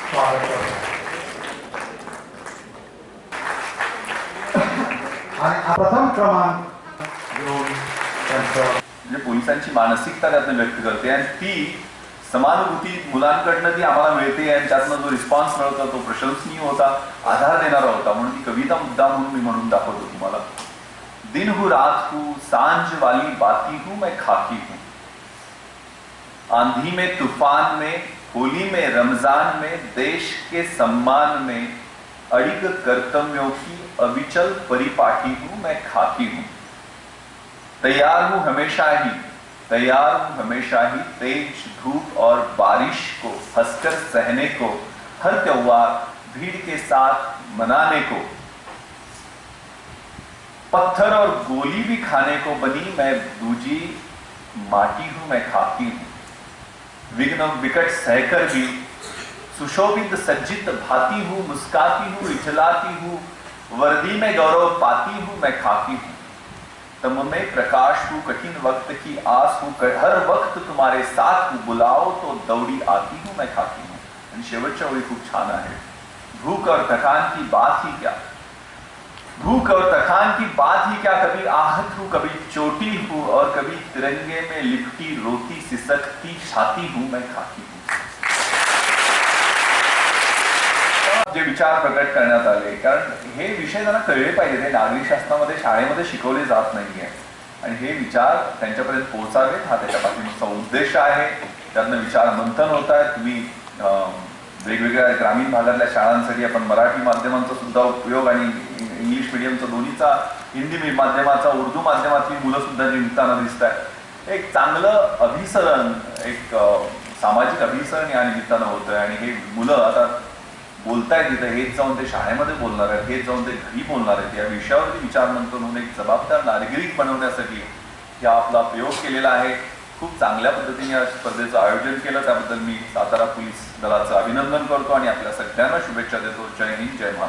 स्वागत करतो आणि प्रथम क्रमांक घेऊन त्यांचं म्हणजे पोलिसांची मानसिकता त्यातून व्यक्त करते आणि ती समानुभूती मुलांकडनं ती आम्हाला मिळते आणि त्यातनं जो रिस्पॉन्स मिळतो तो प्रशंसनीय होता, आधार देणारा होता. म्हणून ती कविता मुद्दा म्हणून मी म्हणून दाखवतो तुम्हाला. दिन हूँ रात हूँ सांझ वाली बाती हूँ मैं खाकी हूँ, आंधी में तूफान में होली में रमजान में देश के सम्मान में अड़िग कर्तव्यों की अविचल परिपाटी हूँ मैं खाकी हूँ. तैयार हूँ हमेशा ही, तैयार हूँ हमेशा ही तेज धूप और बारिश को हंसकर सहने को, हर त्योहार भीड़ के साथ मनाने को. पत्थर और गोली भी खाने को बनी मैं दूजी माटी हूं मैं खाकी हूं. विघ्न विकट सहकर भी सुशोभित सज्जित भाती हूं, मुस्काती हूं, इठलाती हूं, वर्दी में गौरव पाती हूं मैं खाकी हूं. तम में प्रकाश हूं, कठिन वक्त की आस हूं, हर वक्त तुम्हारे साथ हूं, बुलाओ तो दौड़ी आती हूं मैं खाकी हूं. आणि शेवटच्या ओळी खूप छान आहे. भूख और थकान की बात ही क्या, भूख और थकान की बात ही क्या, कभी आहत हूं, कभी चोटी हूं और कभी तिरंगे में लिपटी रोती सिसकती छाती हूं मैं खाकी हूं. जे विचार प्रकट करण्यात आले, कारण हे विषय त्यांना कळले पाहिजे, हे नागरिक शास्त्रामध्ये शाळेमध्ये शिकवले जात नाहीये आणि हे विचार त्यांच्यापर्यंत पोहोचावेत हा त्याच्या पाठीमागचा उद्देश आहे. त्यातनं विचार मंथन होत आहे. तुम्ही वेगवेगळ्या ग्रामीण भागातल्या शाळांसाठी आपण मराठी माध्यमांचा सुद्धा उपयोग आणि इंग्लिश मिडियमचा दोन्हीचा, हिंदी माध्यमाचा, उर्दू माध्यमातली मुलं सुद्धा निमित्तानं दिसत आहेत. एक चांगलं अभिसरण, एक सामाजिक अभिसरण या निमित्तानं होतंय आणि हे मुलं आता बोलतायत तिथं, हेच जाऊन ते शाळेमध्ये बोलणार आहेत, हेच जाऊन ते घरी बोलणार आहेत. या विषयावरती विचार मंथन होऊन एक जबाबदार नागरिक बनवण्यासाठी हा आपला प्रयोग केलेला आहे. खूप चांगल्या पद्धतीने या स्पर्धेचं आयोजन केलं, त्याबद्दल मी सातारा पोलीस दलाचं अभिनंदन करतो आणि आपल्या सगळ्यांना शुभेच्छा देतो. जय हिंद, जय महाराष्ट्र.